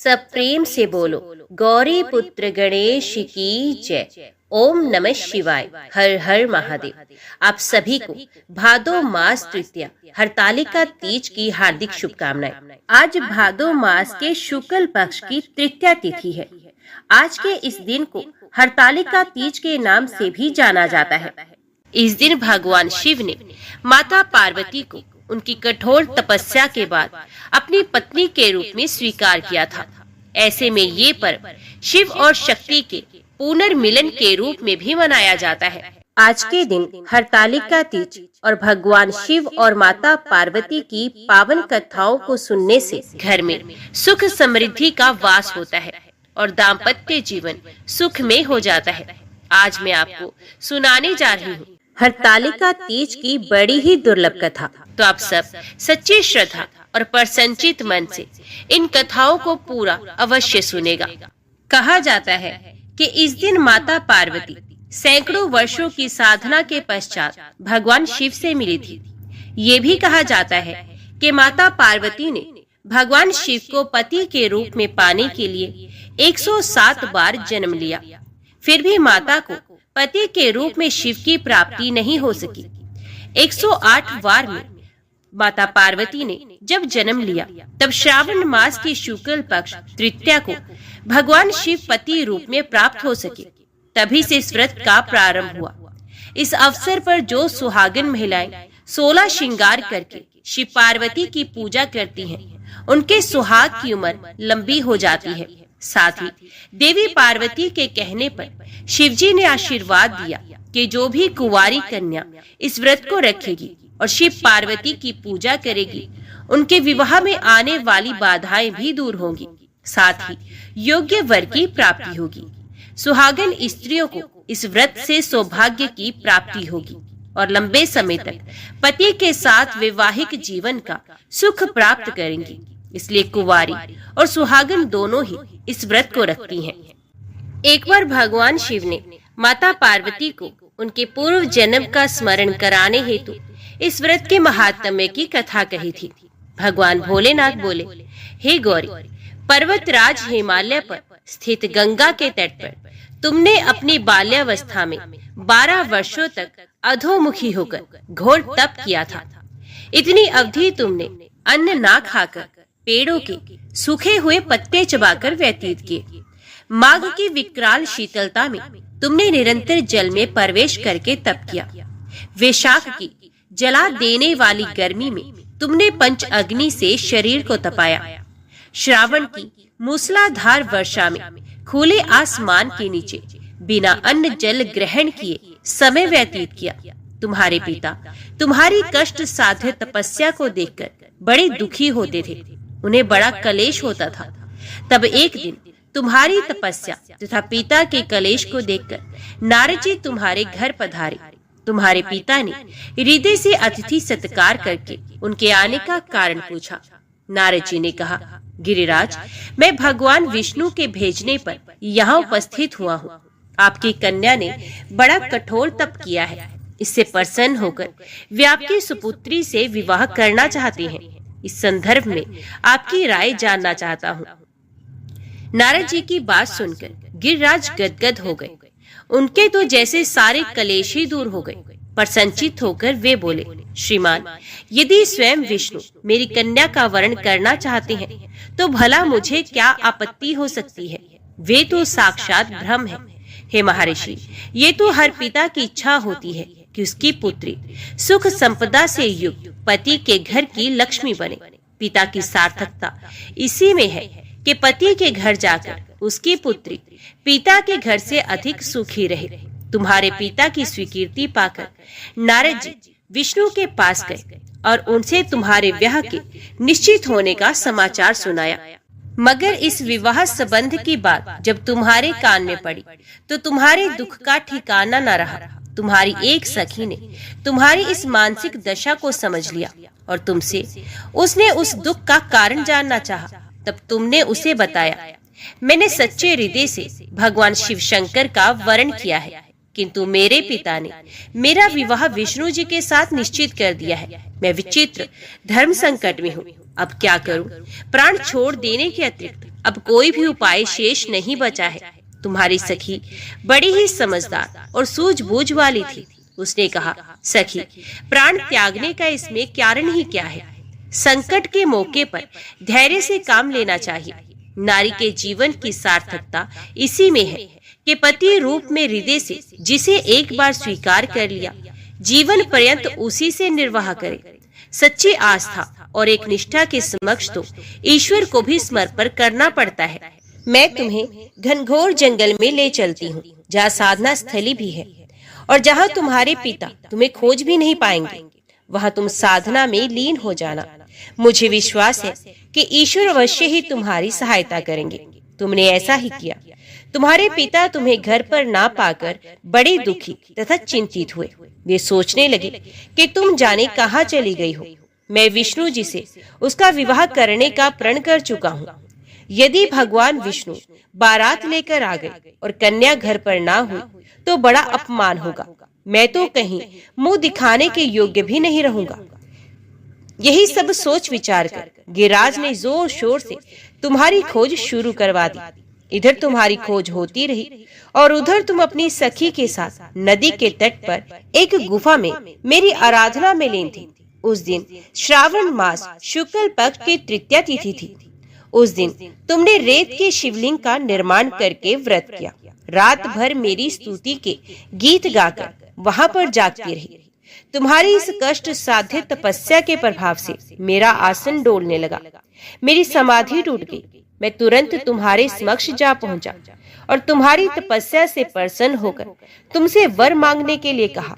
सब प्रेम से बोलो गौरी पुत्र गणेश की जय। ओम नमः शिवाय। हर हर महादेव। आप सभी को भादो मास तृतीया हरतालिका तीज की हार्दिक शुभकामनाएं। आज भादो मास के शुक्ल पक्ष की तृतीया तिथि है। आज के इस दिन को हरतालिका तीज के नाम से भी जाना जाता है। इस दिन भगवान शिव ने माता पार्वती को उनकी कठोर तपस्या के बाद अपनी पत्नी के रूप में स्वीकार किया था। ऐसे में ये पर्व शिव और शक्ति के पुनर्मिलन के रूप में भी मनाया जाता है। आज के दिन हरतालिका तीज और भगवान शिव और माता पार्वती की पावन कथाओं को सुनने से घर में सुख समृद्धि का वास होता है और दाम्पत्य जीवन सुख में हो जाता है। आज मैं आपको सुनाने जा रही हूँ हरतालिका तीज की बड़ी ही दुर्लभ कथा। तो आप सब सच्ची श्रद्धा और प्रसन्नचित मन से इन कथाओं को पूरा अवश्य सुनेगा। कहा जाता है कि इस दिन माता पार्वती सैकड़ों वर्षों की साधना के पश्चात भगवान शिव से मिली थी। ये भी कहा जाता है कि माता पार्वती ने भगवान शिव को पति के रूप में पाने के लिए 107 बार जन्म लिया, फिर भी माता को पति के रूप में शिव की प्राप्ति नहीं हो सकी। 108 बार में माता पार्वती ने जब जन्म लिया तब श्रावण मास की शुक्ल पक्ष तृतीया को भगवान शिव पति रूप में प्राप्त हो सके। तभी से इस व्रत का प्रारंभ हुआ। इस अवसर पर जो सुहागिन महिलाएं 16 श्रृंगार करके शिव पार्वती की पूजा करती हैं, उनके सुहाग की उम्र लंबी हो जाती है। साथ ही देवी पार्वती के कहने पर शिवजी ने आशीर्वाद दिया कि जो भी कुंवारी कन्या इस व्रत को रखेगी और शिव पार्वती की पूजा करेगी, उनके विवाह में आने वाली बाधाएं भी दूर होंगी। साथ ही योग्य वर की प्राप्ति होगी। सुहागन स्त्रियों को इस व्रत से सौभाग्य की प्राप्ति होगी और लंबे समय तक पति के साथ वैवाहिक जीवन का सुख प्राप्त करेंगी। इसलिए कुंवारी और सुहागन दोनों ही इस व्रत को रखती हैं। एक बार भगवान शिव ने माता पार्वती को उनके पूर्व जन्म का स्मरण कराने हेतु इस व्रत के महात्म्य की कथा कही थी। भगवान भोलेनाथ बोले, हे गौरी, पर्वतराज हिमालय पर स्थित गंगा के तट पर तुमने अपनी बाल्यावस्था में 12 वर्षों तक अधोमुखी होकर घोर तप किया था। इतनी अवधि तुमने अन्न ना खाकर पेड़ों के सूखे हुए पत्ते चबाकर व्यतीत किए। माघ की विकराल शीतलता में तुमने निरंतर जल में प्रवेश करके तप किया। वैशाख की जला देने वाली गर्मी में तुमने पंच अग्नि से शरीर को तपाया। श्रावण की मूसलाधार वर्षा में खुले आसमान के नीचे बिना अन्न जल ग्रहण किए समय व्यतीत किया। तुम्हारे पिता तुम्हारी कष्ट साध्य तपस्या को देखकर बड़े दुखी होते थे, उन्हें बड़ा कलेश होता था। तब एक दिन तुम्हारी तपस्या तथा पिता के कलेश को देखकर नारद जी तुम्हारे घर पधारे। तुम्हारे पिता ने हृदय से अतिथि सत्कार करके उनके आने का कारण पूछा। नारद जी ने कहा, गिरिराज, मैं भगवान विष्णु के भेजने पर यहाँ उपस्थित हुआ हूँ। आपकी कन्या ने बड़ा कठोर तप किया है। इससे प्रसन्न होकर वे आपकी सुपुत्री से विवाह करना चाहते हैं। इस संदर्भ में आपकी राय जानना चाहता हूँ। नारद जी की बात सुनकर गिरिराज गदगद हो गए। उनके तो जैसे सारे कलेश ही दूर हो गए। प्रसन्नचित होकर वे बोले, श्रीमान, यदि स्वयं विष्णु मेरी कन्या का वरण करना चाहते हैं तो भला मुझे क्या आपत्ति हो सकती है। वे तो साक्षात ब्रह्म है। हे महर्षि, ये तो हर पिता की इच्छा होती है कि उसकी पुत्री सुख संपदा से युक्त पति के घर की लक्ष्मी बने। पिता की सार्थकता इसी में है कि पति के घर जाकर उसकी पुत्री पिता के घर से अधिक सुखी रहे। तुम्हारे पिता की स्वीकृति पाकर नारद जी विष्णु के पास गए और उनसे तुम्हारे विवाह के निश्चित होने का समाचार सुनाया। मगर इस विवाह संबंध की बात जब तुम्हारे कान में पड़ी तो तुम्हारे दुख का ठिकाना न रहा। तुम्हारी एक सखी ने तुम्हारी इस मानसिक दशा को समझ लिया और तुमसे उसने उस दुख का कारण जानना चाहा। तब तुमने उसे बताया, मैंने सच्चे हृदय से भगवान शिव शंकर का वरण किया है, किंतु मेरे पिता ने मेरा विवाह विष्णु जी के साथ निश्चित कर दिया है। मैं विचित्र धर्म संकट में हूँ। अब क्या करूं? प्राण छोड़ देने के अतिरिक्त अब कोई भी उपाय शेष नहीं बचा है। तुम्हारी सखी बड़ी ही समझदार और सूझबूझ वाली थी। उसने कहा, सखी, प्राण त्यागने का इसमें कारण ही क्या है? संकट के मौके पर धैर्य से काम लेना चाहिए। नारी के जीवन की सार्थकता इसी में है कि पति रूप में हृदय से जिसे एक बार स्वीकार कर लिया, जीवन पर्यंत उसी से निर्वाह करे। सच्ची आस्था और एक निष्ठा के समक्ष तो ईश्वर को भी समर्पण करना पड़ता है। मैं तुम्हें घनघोर जंगल में ले चलती हूँ, जहाँ साधना स्थली भी है और जहाँ तुम्हारे पिता तुम्हें खोज भी नहीं पाएंगे। वहाँ तुम साधना में लीन हो जाना। मुझे विश्वास है कि ईश्वर अवश्य ही तुम्हारी सहायता करेंगे। तुमने ऐसा ही किया। तुम्हारे पिता तुम्हें घर पर ना पाकर बड़े दुखी तथा चिंतित हुए। वे सोचने लगे कि तुम जाने कहाँ चली गई हो। मैं विष्णु जी से उसका विवाह करने का प्रण कर चुका हूँ। यदि भगवान विष्णु बारात लेकर आ गए और कन्या घर पर ना हुई तो बड़ा अपमान होगा। मैं तो कहीं मुंह दिखाने के योग्य भी नहीं रहूंगा। यही सब सोच विचार कर गिरिराज ने जोर शोर से तुम्हारी खोज शुरू करवा दी। इधर तुम्हारी खोज होती रही और उधर तुम अपनी सखी के साथ नदी के तट पर एक गुफा में मेरी आराधना में लीन थी। उस दिन श्रावण मास शुक्ल पक्ष की तृतीया तिथि थी। उस दिन तुमने रेत के शिवलिंग का निर्माण करके व्रत किया। रात भर मेरी स्तुति के गीत गाकर वहां पर जागती रही। तुम्हारी इस कष्ट साध्य तपस्या के प्रभाव से मेरा आसन डोलने लगा। मेरी समाधि टूट गई। मैं तुरंत तुम्हारे समक्ष जा पहुंचा और तुम्हारी तपस्या से प्रसन्न होकर तुमसे वर मांगने के लिए कहा।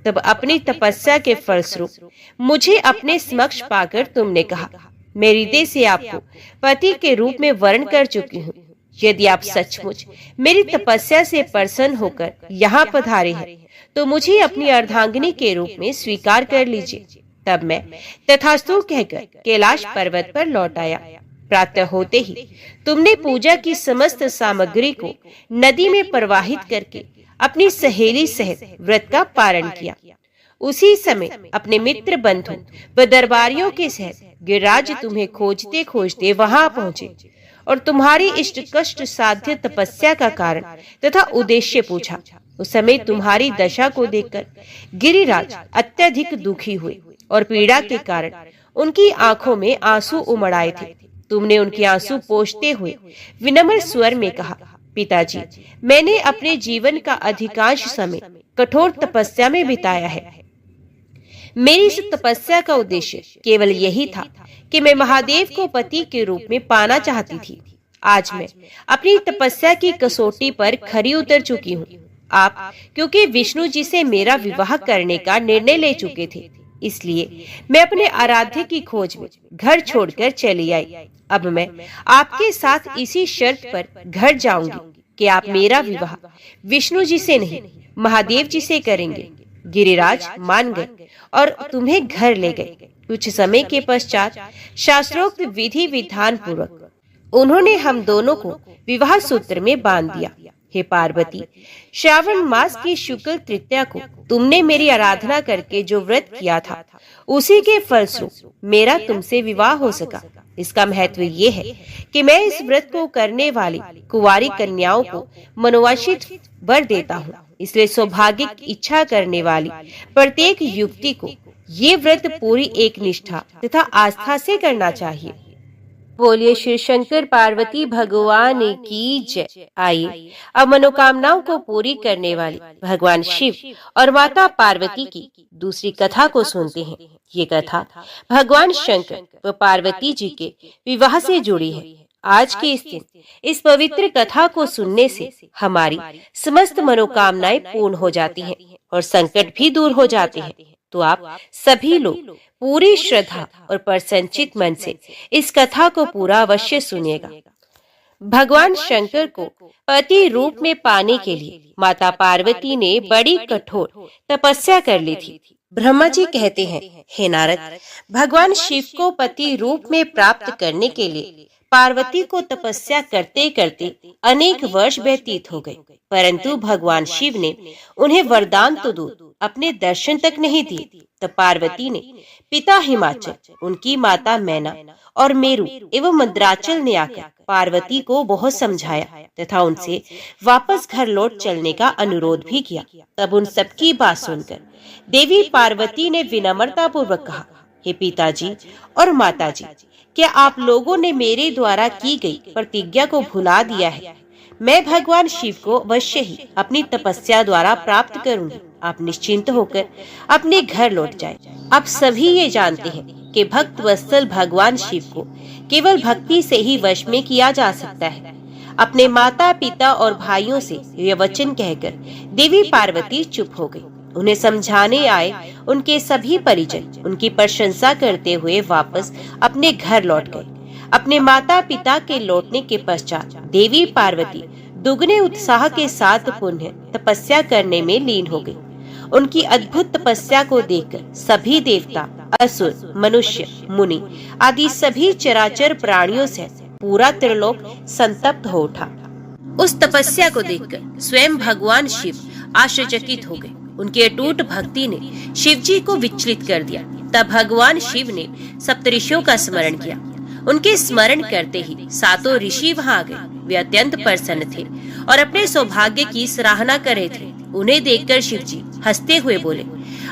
तब अपनी तपस्या के फलस्वरूप मुझे अपने समक्ष पाकर तुमने कहा, मैं हृदय से आपको पति के रूप में वर्ण कर चुकी हूँ। यदि आप सचमुच मेरी तपस्या से प्रसन्न होकर यहाँ पधारे हैं तो मुझे अपनी अर्धांगिनी के रूप में स्वीकार कर लीजिए। तब मैं तथास्तु कहकर कैलाश पर्वत पर लौट आया। प्रातः होते ही तुमने पूजा की समस्त सामग्री को नदी में प्रवाहित करके अपनी सहेली सहित व्रत का पारण किया। उसी समय अपने मित्र बंधु व दरबारियों के सहित गिरिराज तुम्हें खोजते खोजते वहां पहुंचे और तुम्हारी इष्ट कष्ट साध्य तपस्या का कारण तथा उद्देश्य पूछा। उस समय तुम्हारी दशा को देखकर गिरिराज अत्यधिक दुखी हुए और पीड़ा के कारण उनकी आंखों में आंसू उमड़ आए थे। तुमने उनके आंसू पोंछते हुए विनम्र स्वर में कहा, पिताजी, मैंने अपने जीवन का अधिकांश समय कठोर तपस्या में बिताया है। मेरी इस तपस्या का उद्देश्य केवल यही था कि मैं महादेव को पति के रूप में पाना चाहती थी। आज मैं अपनी तपस्या की कसौटी पर खरी उतर चुकी हूँ। आप क्योंकि विष्णु जी से मेरा विवाह करने का निर्णय ले चुके थे, इसलिए मैं अपने आराध्य की खोज में घर छोड़कर चली आई। अब मैं आपके साथ इसी शर्त पर घर जाऊंगी कि आप मेरा विवाह विष्णु जी से नहीं महादेव जी से करेंगे। गिरिराज मान गए और तुम्हें घर ले गए। कुछ समय के पश्चात शास्त्रोक्त विधि विधान पूर्वक उन्होंने हम दोनों को विवाह सूत्र में बांध दिया। हे पार्वती, श्रावण मास की शुक्ल तृतीया को तुमने मेरी आराधना करके जो व्रत किया था, उसी के फलस्वरूप मेरा तुमसे विवाह हो सका। इसका महत्व ये है कि मैं इस व्रत को करने वाली कुंवारी कन्याओं को मनोवांछित वर देता हूँ। इसलिए सौभाग्यिक इच्छा करने वाली प्रत्येक युवती को ये व्रत पूरी एक निष्ठा तथा आस्था से करना चाहिए। बोलिए श्री शंकर पार्वती भगवान की जय। आइए अब मनोकामनाओं को पूरी करने वाले भगवान शिव और माता पार्वती की दूसरी कथा को सुनते हैं। ये कथा भगवान शंकर व पार्वती जी के विवाह से जुड़ी है। आज के इस दिन इस पवित्र कथा को सुनने से हमारी समस्त मनोकामनाएं पूर्ण हो जाती हैं और संकट भी दूर हो जाते हैं। तो आप सभी लोग पूरी श्रद्धा और प्रसन्नचित मन से इस कथा को पूरा अवश्य सुनिएगा। भगवान शंकर को पति रूप में पाने के लिए माता पार्वती ने बड़ी कठोर तपस्या कर ली थी। ब्रह्मा जी कहते हैं, हे नारद, भगवान शिव को पति रूप में प्राप्त करने के लिए पार्वती को तपस्या करते करते अनेक वर्ष व्यतीत हो गए, परंतु भगवान शिव ने उन्हें वरदान तो दूर अपने दर्शन तक नहीं दिए। तब पार्वती ने पिता हिमाचल, उनकी माता मैना और मेरु एवं मंद्राचल ने आकर पार्वती को बहुत समझाया तथा उनसे वापस घर लौट चलने का अनुरोध भी किया। तब उन सबकी बात सुनकर देवी पार्वती ने विनम्रता पूर्वक कहा, हे पिताजी और माताजी, क्या आप लोगों ने मेरे द्वारा की गई प्रतिज्ञा को भुला दिया है? मैं भगवान शिव को अवश्य ही अपनी तपस्या द्वारा प्राप्त करूंगी। आप निश्चिंत होकर अपने घर लौट जाएं। आप सभी ये जानते हैं कि भक्त वत्सल भगवान शिव को केवल भक्ति से ही वश में किया जा सकता है। अपने माता पिता और भाइयों से यह वचन कहकर देवी पार्वती चुप हो गई। उन्हें समझाने आए उनके सभी परिजन उनकी प्रशंसा करते हुए वापस अपने घर लौट गए। अपने माता पिता के लौटने के पश्चात देवी पार्वती दुगने उत्साह के साथ पुनः तपस्या करने में लीन हो गई। उनकी अद्भुत तपस्या को देखकर सभी देवता, असुर, मनुष्य, मुनि आदि सभी चराचर प्राणियों से पूरा त्रिलोक संतप्त हो उठा। उस तपस्या को देखकर स्वयं भगवान शिव आश्चर्यचकित हो गए। उनकी अटूट भक्ति ने शिव जी को विचलित कर दिया। तब भगवान शिव ने सप्तऋषियों का स्मरण किया। उनके स्मरण करते ही सातों ऋषि वहां आ गए। वे अत्यंत प्रसन्न थे और अपने सौभाग्य की सराहना कर रहे थे। उन्हें देखकर शिव जी हंसते हुए बोले,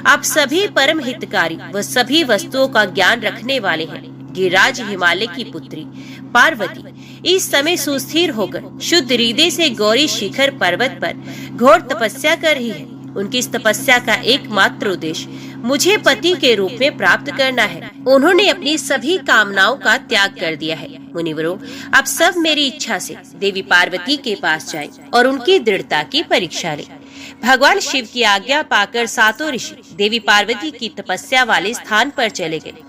आप सभी परम हितकारी व सभी वस्तुओं का ज्ञान रखने वाले हैं। गिरिराज हिमालय की पुत्री पार्वती इस समय सुस्थिर होकर शुद्ध हृदय से गौरी शिखर पर्वत पर घोर तपस्या कर रही है। उनकी इस तपस्या का एकमात्र उद्देश्य मुझे पति के रूप में प्राप्त करना है। उन्होंने अपनी सभी कामनाओं का त्याग कर दिया है। मुनिवरों, आप सब मेरी इच्छा से देवी पार्वती के पास जाएं और उनकी दृढ़ता की परीक्षा लें। भगवान शिव की आज्ञा पाकर सातों ऋषि देवी पार्वती की तपस्या वाले स्थान पर चले गए।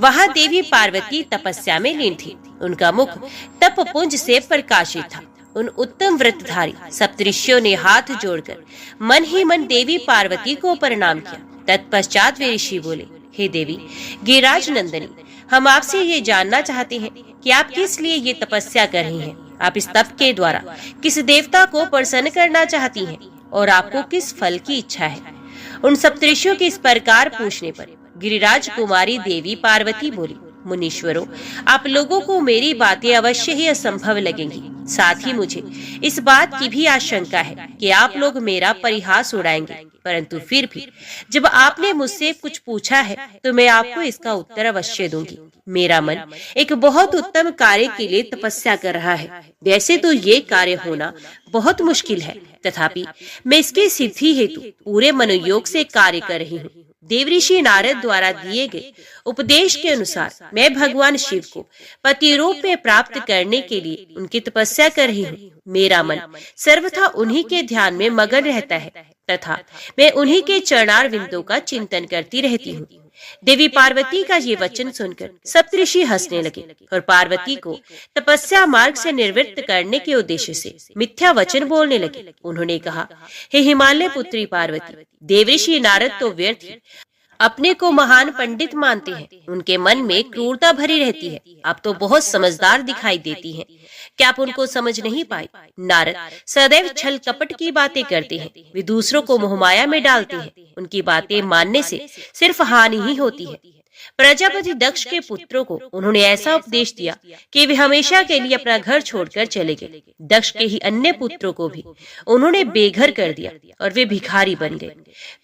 वहाँ देवी पार्वती तपस्या में लीन थी। उनका मुख तपपुंज से प्रकाशित था। उन उत्तम व्रतधारी सप्तऋषियों ने हाथ जोड़कर मन ही मन देवी पार्वती को प्रणाम किया। तत्पश्चात वे ऋषि बोले, हे देवी गिरिराज नंदनी, हम आपसे ये जानना चाहते हैं कि आप किस लिए ये तपस्या कर रही हैं। आप इस तप के द्वारा किस देवता को प्रसन्न करना चाहती हैं और आपको किस फल की इच्छा है? उन सप्तऋषियों के इस प्रकार पूछने पर गिरिराज कुमारी देवी पार्वती बोली, मुनीश्वरों, आप लोगों को मेरी बातें अवश्य ही असंभव लगेंगी। साथ ही मुझे इस बात की भी आशंका है कि आप लोग मेरा परिहास उड़ाएंगे, परंतु फिर भी जब आपने मुझसे कुछ पूछा है तो मैं आपको इसका उत्तर अवश्य दूंगी। मेरा मन एक बहुत उत्तम कार्य के लिए तपस्या कर रहा है। वैसे तो ये कार्य होना बहुत मुश्किल है, तथापि मैं इसकी सिद्धि हेतु पूरे मनोयोग से कार्य कर रही हूँ। देवऋषि नारद द्वारा दिए गए उपदेश के अनुसार मैं भगवान शिव को पति रूप में प्राप्त करने के लिए उनकी तपस्या कर रही हूँ। मेरा मन सर्वथा उन्हीं के ध्यान में मगन रहता है तथा मैं उन्हीं के चरणार विंदों का चिंतन करती रहती हूँ। देवी पार्वती का ये वचन सुनकर सप्तऋषि हंसने लगे और पार्वती को तपस्या मार्ग से निवृत्त करने के उद्देश्य से मिथ्या वचन बोलने लगे। उन्होंने कहा, हे हिमालय पुत्री पार्वती, देवऋषि नारद तो व्यर्थ ही अपने को महान पंडित मानते हैं। उनके मन में क्रूरता भरी रहती है। आप तो बहुत समझदार दिखाई देती हैं। क्या आप उनको समझ नहीं पाए? नारद सदैव छल कपट की बातें करते हैं। वे दूसरों को मोहमाया में डालते हैं। उनकी बातें मानने से सिर्फ हानि ही होती है। प्रजापति दक्ष के पुत्रों को उन्होंने ऐसा उपदेश दिया कि वे हमेशा के लिए अपना घर छोड़कर चले गए। दक्ष के ही अन्य पुत्रों को भी उन्होंने बेघर कर दिया और वे भिखारी बन गए।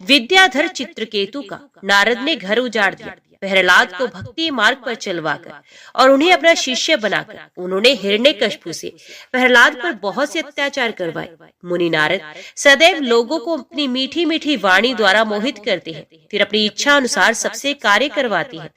विद्याधर चित्रकेतु का नारद ने घर उजाड़ दिया। प्रहलाद को भक्ति मार्ग पर चलवाकर और उन्हें अपना शिष्य बनाकर उन्होंने हिरण्यकशिपु से प्रहलाद पर बहुत से अत्याचार करवाए। मुनि नारद सदैव लोगों को अपनी मीठी मीठी वाणी द्वारा मोहित करते हैं, फिर अपनी इच्छा अनुसार सबसे कार्य करवाते हैं।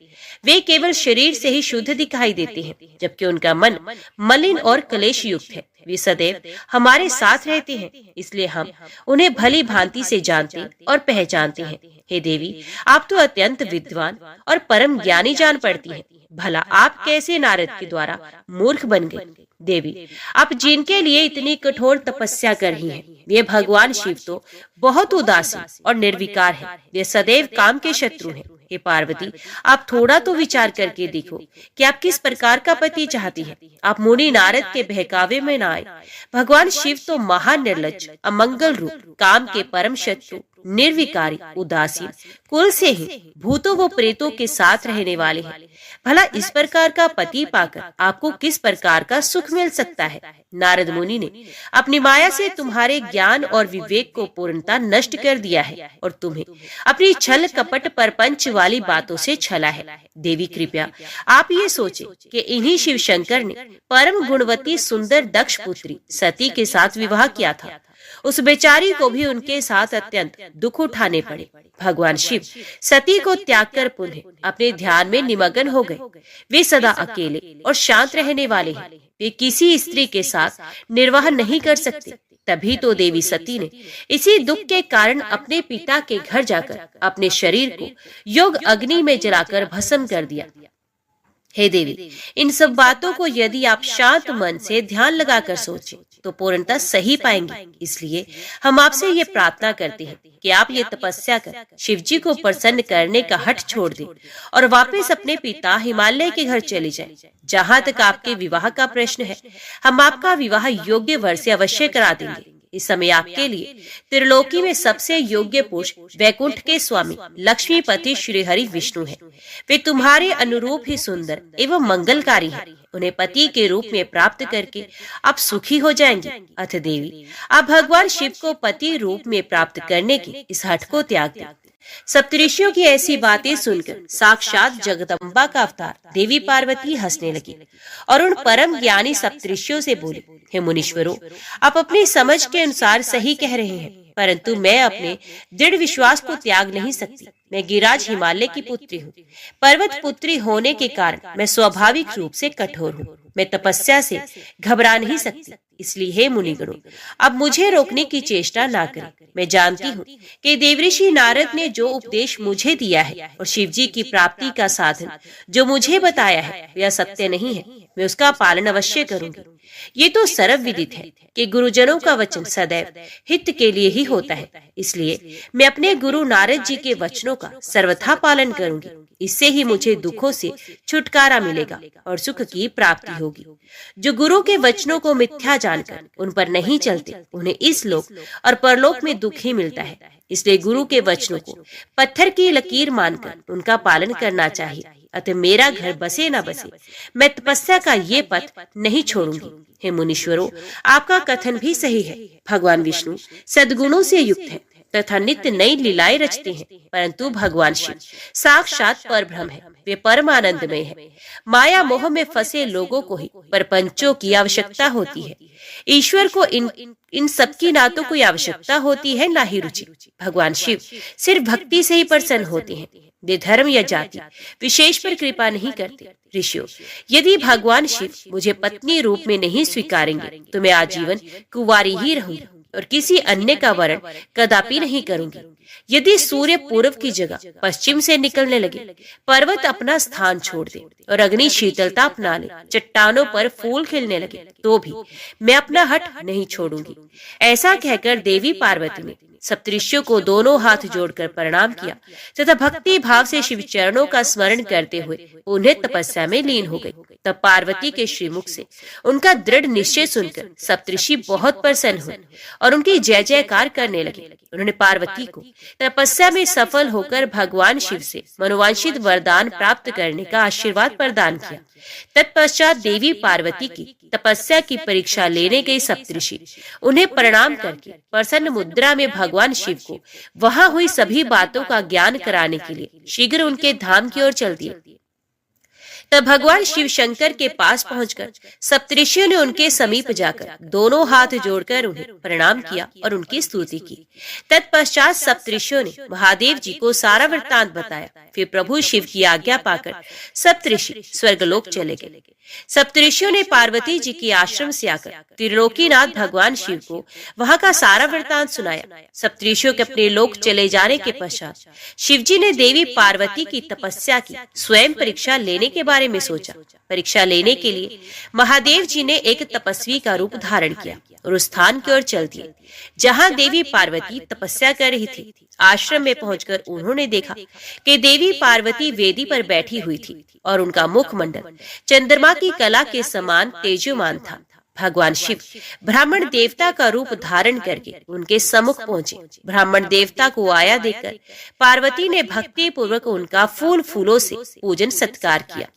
वे केवल शरीर से ही शुद्ध दिखाई देते हैं, जबकि उनका मन मलिन और कलेश युक्त है। वे सदैव हमारे साथ रहते हैं, इसलिए हम उन्हें भली भांति से जानते और पहचानते हैं। हे देवी, आप तो अत्यंत विद्वान और परम ज्ञानी जान पड़ती हैं। भला आप कैसे नारद के द्वारा मूर्ख बन गए? देवी, आप जिनके लिए इतनी कठोर तपस्या कर रही हैं, वे भगवान शिव तो बहुत उदासीन और निर्विकार हैं। वे सदैव काम के शत्रु हैं। हे पार्वती, आप थोड़ा तो विचार करके देखो कि आप किस प्रकार का पति चाहती हैं। आप मुनि नारद के बहकावे में न आए। भगवान शिव तो महान निर्लज्ज, अमंगल रूप, काम के परम शत्रु, निर्विकारी, उदासीन, कुल से ही भूतों व प्रेतों के साथ रहने वाले हैं। भला इस प्रकार का पति पाकर आपको किस प्रकार का सुख मिल सकता है। नारद मुनि ने अपनी माया से तुम्हारे ज्ञान और विवेक को पूर्णता नष्ट कर दिया है और तुम्हें अपनी छल कपट परपंच वाली बातों से छला है। देवी कृपया आप ये सोचे कि इन्हीं शिव शंकर ने परम गुणवती सुंदर दक्ष पुत्री सती के साथ विवाह किया था। उस बेचारी को भी उनके साथ अत्यंत दुख उठाने पड़े। भगवान शिव सती को त्याग कर पुनः अपने ध्यान में निमग्न हो गए। वे सदा अकेले और शांत रहने वाले हैं। वे किसी स्त्री के साथ निर्वाह नहीं कर सकते। तभी तो देवी सती ने इसी दुख के कारण अपने पिता के घर जाकर अपने शरीर को योग अग्नि में जलाकर भस्म कर दिया। हे देवी, इन सब बातों को यदि आप शांत मन से ध्यान लगाकर सोचें तो पूर्णतः सही पाएंगे। इसलिए हम आपसे ये प्रार्थना करते हैं कि आप ये तपस्या कर शिवजी को प्रसन्न करने का हठ छोड़ दें और वापस अपने पिता हिमालय के घर चले जाएं। जहाँ तक आपके विवाह का प्रश्न है, हम आपका विवाह योग्य वर से अवश्य करा देंगे। इस समय आपके लिए त्रिलोकी में सबसे योग्य पुरुष वैकुंठ के स्वामी लक्ष्मीपति श्री हरि विष्णु हैं। वे तुम्हारे अनुरूप ही सुंदर एवं मंगलकारी हैं। उन्हें पति के रूप में प्राप्त करके आप सुखी हो जाएंगे। अथ देवी, आप भगवान शिव को पति रूप में प्राप्त करने के इस हठ को त्याग दें। सप्तऋषियों की ऐसी बातें सुनकर साक्षात जगदम्बा का अवतार देवी पार्वती हंसने लगी और उन परम ज्ञानी सप्तऋषियों से बोली, हे मुनीश्वरों, आप अपनी समझ के अनुसार सही कह रहे हैं, परंतु मैं अपने दृढ़ विश्वास को त्याग नहीं सकती। मैं गिरिराज हिमालय की पुत्री हूँ। पर्वत पुत्री होने के कारण मैं स्वाभाविक रूप से कठोर हूँ। मैं तपस्या से घबरा नहीं सकती। इसलिए हे मुनिगणों, अब मुझे रोकने की चेष्टा ना करें। मैं जानती हूँ कि देवऋषि नारद ने जो उपदेश मुझे दिया है और शिवजी की प्राप्ति का साधन जो मुझे बताया है वह सत्य नहीं है। मैं उसका पालन अवश्य करूंगी। ये तो सर्व विदित है कि गुरुजनों का वचन सदैव हित के लिए ही होता है। इसलिए मैं अपने गुरु नारद जी के वचनों का सर्वथा पालन करूंगी। इससे ही मुझे दुखों से छुटकारा मिलेगा और सुख की प्राप्ति होगी। जो गुरु के वचनों को मिथ्या जानकर उन पर नहीं चलते, उन्हें इस लोक और परलोक में दुख ही मिलता है। इसलिए गुरु के वचनों को पत्थर की लकीर मानकर उनका पालन करना चाहिए। अतः मेरा घर बसे न बसे, मैं तपस्या का ये पथ नहीं छोड़ूंगी। हे मुनीश्वरों, आपका कथन भी सही है। भगवान विष्णु सद्गुणों से युक्त है तथा नित्य नई लीलाएं रचते हैं, परंतु भगवान शिव साक्षात परब्रह्म है। वे परमानंदमय है। माया मोह में फंसे लोगों को ही परपंचों की आवश्यकता होती है। ईश्वर को इन सबकी ना तो कोई आवश्यकता होती है, ना ही रुचि। भगवान शिव सिर्फ भक्ति से ही प्रसन्न होते हैं। वे धर्म या जाति विशेष पर कृपा नहीं करते। ऋषियों, यदि भगवान शिव मुझे पत्नी रूप में नहीं स्वीकारेंगे तो मैं आजीवन कुंवारी ही रहूंगी और किसी अन्य का वरण कदापि नहीं करूंगी। यदि सूर्य पूर्व की जगह पश्चिम से निकलने लगे, पर्वत अपना स्थान छोड़ दे और अग्नि शीतलता अपना ले, चट्टानों पर फूल खिलने लगे, तो भी मैं अपना हठ नहीं छोड़ूंगी। ऐसा कहकर देवी पार्वती ने सप्तऋषियों को दोनों हाथ जोड़कर प्रणाम किया तथा भक्ति भाव से शिव चरणों का स्मरण करते हुए उन्हें तपस्या में लीन हो गई। तब पार्वती के श्रीमुख से उनका दृढ़ निश्चय सुनकर सप्तऋषि बहुत प्रसन्न हुए और उनकी जय जयकार करने लगे। उन्होंने पार्वती को तपस्या में सफल होकर भगवान शिव से मनोवांछित वरदान प्राप्त करने का आशीर्वाद प्रदान किया। तत्पश्चात देवी पार्वती की तपस्या की परीक्षा लेने गए सप्तऋषि उन्हें प्रणाम करके प्रसन्न मुद्रा में भगवान शिव को वहां हुई सभी बातों का ज्ञान कराने के लिए शीघ्र उनके धाम की ओर चल दिए। तब भगवान शिव शंकर के पास पहुंचकर सप्तऋषियों ने उनके समीप जाकर दोनों हाथ जोड़कर उन्हें प्रणाम किया और उनकी स्तुति की। तत्पश्चात सप्तऋषियों ने महादेव जी को सारा वृत्तांत बताया। फिर प्रभु शिव की आज्ञा पाकर सप्तऋषि स्वर्गलोक चले गए। सप्तऋषियों ने पार्वती जी के आश्रम से आकर त्रिलोकीनाथ भगवान शिव को वहां का सारा वृत्तांत सुनाया। सप्तऋषियों के अपने लोक चले जाने के पश्चात शिवजी ने देवी पार्वती की तपस्या की स्वयं परीक्षा लेने के बारे में सोचा। परीक्षा लेने के लिए महादेव जी ने एक तपस्वी का रूप धारण किया और उस स्थान की ओर चल दिए जहां देवी पार्वती तपस्या कर रही थी। आश्रम में पहुंचकर उन्होंने देखा कि देवी पार्वती वेदी पर बैठी हुई थी और उनका मुखमंडल चंद्रमा की कला के समान तेजोमान था। भगवान शिव ब्राह्मण देवता का रूप धारण करके उनके सम्मुख पहुंचे। ब्राह्मण देवता को आया देखकर पार्वती ने भक्ति पूर्वक उनका फूल फूलों से पूजन सत्कार किया।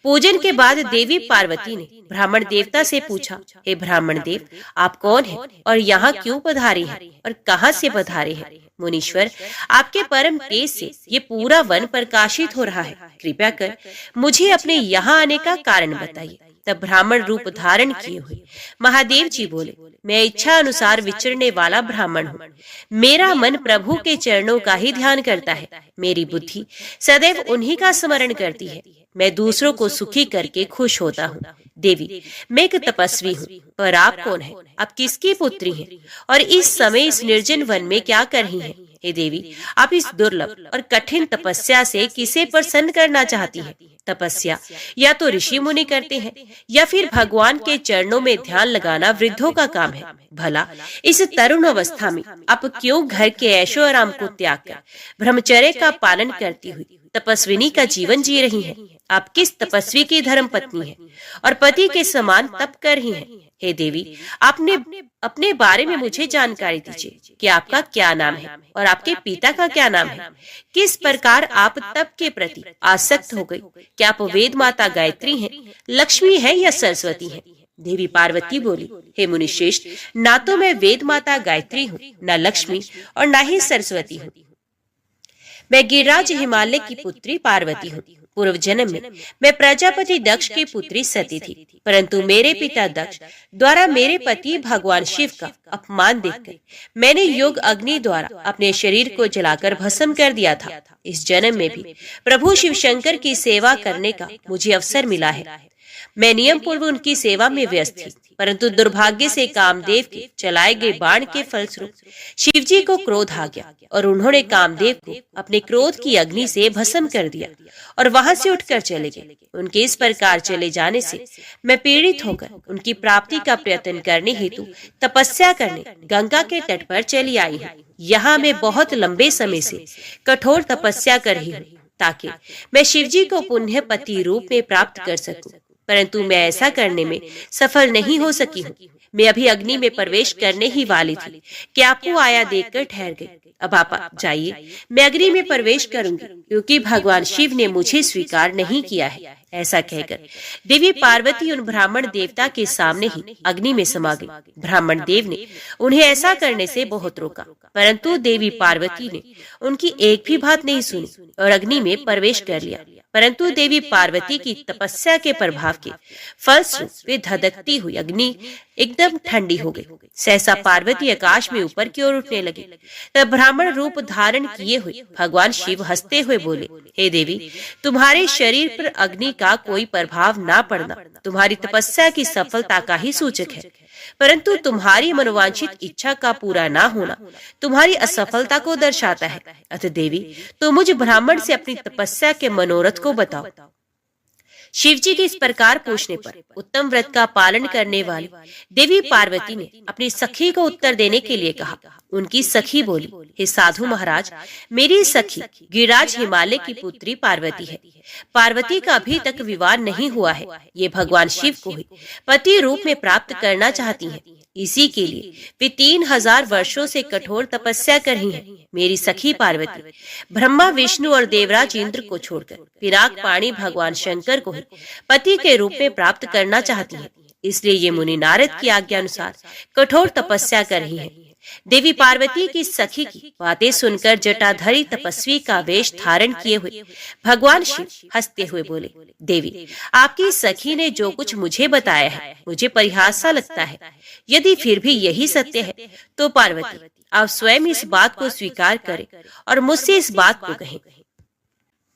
पूजन के बाद देवी पार्वती ने ब्राह्मण देवता से पूछा, हे ब्राह्मण देव, आप कौन हैं और यहाँ क्यों पधारे हैं और कहाँ से पधारे हैं? मुनीश्वर, आपके परम तेज से ये पूरा वन प्रकाशित हो रहा है। कृपया कर मुझे अपने यहाँ आने का कारण बताइए। तब ब्राह्मण रूप धारण किए हुए महादेव जी बोले, मैं इच्छा अनुसार विचरने वाला ब्राह्मण हूँ। मेरा मन प्रभु के चरणों का ही ध्यान करता है। मेरी बुद्धि सदैव उन्हीं का स्मरण करती है। मैं दूसरों को सुखी करके खुश होता हूँ। देवी, मैं एक तपस्वी हूँ, पर आप कौन हैं? आप किसकी पुत्री हैं और इस समय इस निर्जन वन में क्या कर रही हैं? हे देवी, आप इस दुर्लभ और कठिन तपस्या से किसे प्रसन्न करना चाहती हैं? तपस्या या तो ऋषि मुनि करते हैं या फिर भगवान के चरणों में ध्यान लगाना वृद्धों का काम है। भला इस तरुण अवस्था में आप क्यों घर के ऐशो आराम को त्याग कर ब्रह्मचर्य का पालन करती हुई तपस्विनी का जीवन जी रही हैं? आप किस तपस्वी की धर्म पत्नी हैं और पति के समान तप कर रही हैं? हे देवी, आपने अपने बारे में मुझे जानकारी दीजिए कि आपका क्या नाम है और आपके पिता का क्या नाम है। किस प्रकार आप तप के प्रति आसक्त हो गई? क्या आप वेद माता गायत्री हैं, लक्ष्मी है या सरस्वती हैं? देवी पार्वती बोली, हे मुनिश्रेष्ठ, ना तो मैं वेद माता गायत्री हूँ, न लक्ष्मी और न ही सरस्वती हूँ। मैं गिरिराज हिमालय की पुत्री पार्वती हूँ। पूर्व जन्म में मैं प्रजापति दक्ष की पुत्री सती थी, परंतु मेरे पिता दक्ष द्वारा मेरे पति भगवान शिव का अपमान देखकर मैंने योग अग्नि द्वारा अपने शरीर को जलाकर भस्म कर दिया था। इस जन्म में भी प्रभु शिव शंकर की सेवा करने का मुझे अवसर मिला है। मैं नियम पूर्व उनकी सेवा में व्यस्त थी, परंतु दुर्भाग्य से कामदेव के चलाए गए बाण के फलस्वरूप शिवजी को क्रोध आ गया और उन्होंने कामदेव को अपने क्रोध की अग्नि से भस्म कर दिया और वहां से उठकर चले गए। उनके इस प्रकार चले जाने से मैं पीड़ित होकर उनकी प्राप्ति का प्रयत्न करने हेतु तपस्या करने गंगा के तट पर चली आई हूँ। यहाँ मैं बहुत लंबे समय से कठोर तपस्या कर रही हूँ ताकि मैं शिवजी को पुण्य पति रूप में प्राप्त कर सकूं, परंतु मैं ऐसा करने में सफल नहीं हो सकी हूँ। मैं अभी अग्नि में प्रवेश करने ही वाली थी कि आपको आया देखकर ठहर गई। अब आप जाइए, मैं अग्नि में प्रवेश करूंगी क्योंकि भगवान शिव ने मुझे स्वीकार नहीं किया है। ऐसा कहकर देवी पार्वती उन ब्राह्मण देवता के सामने ही अग्नि में समा गई। ब्राह्मण देव ने उन्हें ऐसा करने से बहुत रोका, परंतु देवी पार्वती ने उनकी एक भी बात नहीं सुनी और अग्नि में प्रवेश कर लिया। परंतु देवी पार्वती की तपस्या के प्रभाव के फलस्वरूप वे धधकती हुई अग्नि एकदम ठंडी हो गई। सहसा पार्वती आकाश में ऊपर की ओर उठने लगी। तब ब्राह्मण रूप धारण किए हुए भगवान शिव हंसते हुए बोले, हे देवी, तुम्हारे शरीर पर अग्नि का कोई प्रभाव ना पड़ना तुम्हारी तपस्या की सफलता का ही सूचक है, परंतु तुम्हारी मनोवांछित इच्छा का पूरा ना होना तुम्हारी असफलता को दर्शाता है। अतः देवी, तो मुझ ब्राह्मण से अपनी तपस्या के मनोरथ को बताओ। शिवजी के इस प्रकार पूछने पर उत्तम व्रत का पालन करने वाली देवी पार्वती ने अपनी सखी को उत्तर देने के लिए कहा। उनकी सखी बोली, हे साधु महाराज, मेरी सखी गिरिराज हिमालय की पुत्री पार्वती है। पार्वती का अभी तक विवाह नहीं हुआ है। ये भगवान शिव को ही पति रूप में प्राप्त करना चाहती है। इसी के लिए वे 3000 वर्षों से कठोर तपस्या कर रही हैं। मेरी सखी पार्वती ब्रह्मा, विष्णु और देवराज इंद्र को छोड़कर पिराक पाणी भगवान शंकर को ही पति के रूप में प्राप्त करना चाहती है। इसलिए ये मुनि नारद की आज्ञा अनुसार कठोर तपस्या कर रही है। देवी पार्वती की सखी की बातें सुनकर जटाधारी तपस्वी का वेश धारण किए हुए भगवान शिव हंसते हुए बोले, देवी, आपकी सखी ने जो कुछ मुझे बताया है मुझे परिहास सा लगता है। यदि फिर भी यही सत्य है तो पार्वती, आप स्वयं इस बात को स्वीकार करें और मुझसे इस बात को कहें।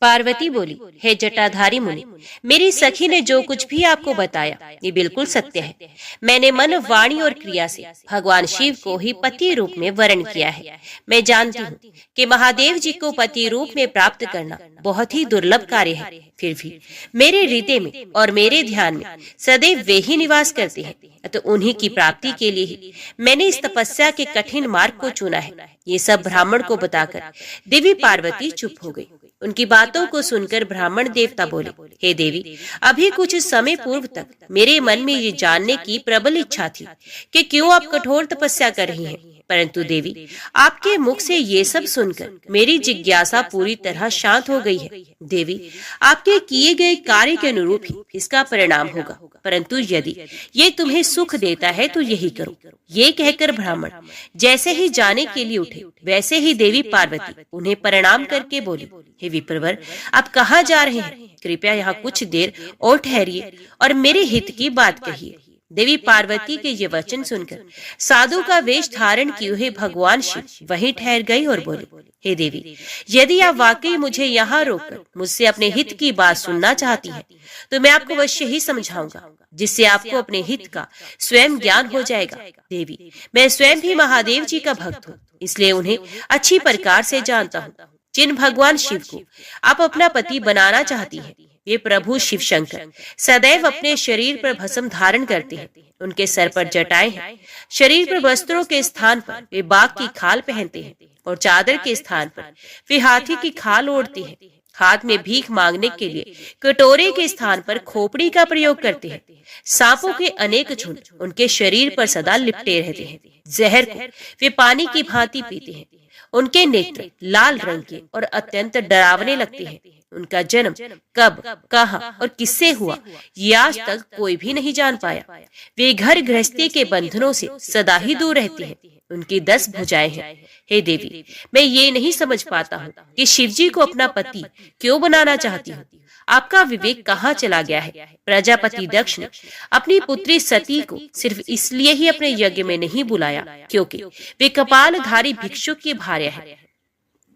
पार्वती बोली, हे जटाधारी मुनि, मेरी सखी ने जो कुछ भी आपको बताया ये बिल्कुल सत्य है। मैंने मन, वाणी और क्रिया से भगवान शिव को ही पति रूप में वर्ण किया है। मैं जानती हूँ कि महादेव जी को पति रूप में प्राप्त करना बहुत ही दुर्लभ कार्य है। फिर भी मेरे हृदय में और मेरे ध्यान में सदैव वे ही निवास करते हैं। अतः उन्हीं की प्राप्ति के लिए ही मैंने इस तपस्या के कठिन मार्ग को चुना है। ये सब ब्राह्मण को बताकर देवी पार्वती चुप हो गई। उनकी बातों को सुनकर ब्राह्मण देवता बोले, हे देवी, अभी कुछ समय पूर्व तक मेरे मन में ये जानने की प्रबल इच्छा थी कि क्यों आप कठोर तपस्या कर रही हैं, परंतु देवी, आपके मुख से ये सब सुनकर मेरी जिज्ञासा पूरी तरह शांत हो गई है। देवी, आपके किए गए कार्य के अनुरूप ही इसका परिणाम होगा, परंतु यदि ये तुम्हें सुख देता है तो यही करो। ये कहकर ब्राह्मण जैसे ही जाने के लिए उठे, वैसे ही देवी पार्वती उन्हें प्रणाम करके बोली, हे विप्रवर, आप कहाँ जा रहे हैं? कृपया यहाँ कुछ देर और ठहरिए और मेरे हित की बात कहिए। देवी पार्वती के ये वचन सुनकर साधु का वेश धारण किए हुए भगवान शिव वहीं ठहर गए और बोले, हे देवी, यदि आप वाकई मुझे यहाँ रोककर मुझसे अपने हित की बात सुनना चाहती हैं, तो मैं आपको अवश्य ही समझाऊंगा, जिससे आपको अपने हित का स्वयं ज्ञान हो जाएगा। देवी, मैं स्वयं भी महादेव जी का भक्त हूँ, इसलिए उन्हें अच्छी प्रकार से जानता हूँ। जिन भगवान शिव को आप अपना पति बनाना चाहती हैं, ये प्रभु शिव शंकर सदैव अपने शरीर पर भस्म धारण करते हैं। उनके सर पर जटाएं हैं, शरीर पर वस्त्रों के स्थान पर वे बाघ की खाल पहनते हैं और चादर के स्थान पर वे हाथी की खाल ओढ़ते हैं। हाथ में भीख मांगने के लिए कटोरे के स्थान पर खोपड़ी का प्रयोग करते हैं। सांपों के अनेक झुंड उनके शरीर पर सदा लिपटे रहते हैं। जहर को वे पानी की भांति पीते हैं। उनके नेत्र लाल रंग के और अत्यंत डरावने लगते हैं। उनका जन्म कब, कहाँ और किससे हुआ, ये आज तक कोई भी नहीं जान पाया। वे घर गृहस्थी के बंधनों से सदा ही दूर रहते हैं। उनकी 10 भुजाएं हैं। हे देवी, मैं ये नहीं समझ पाता हूँ कि शिवजी को अपना पति क्यों बनाना चाहती हूँ। आपका विवेक कहाँ चला गया है? प्रजापति दक्ष ने अपनी पुत्री सती को सिर्फ इसलिए ही अपने यज्ञ में नहीं बुलाया क्योंकि वे कपालधारी भिक्षुक की भार्या है।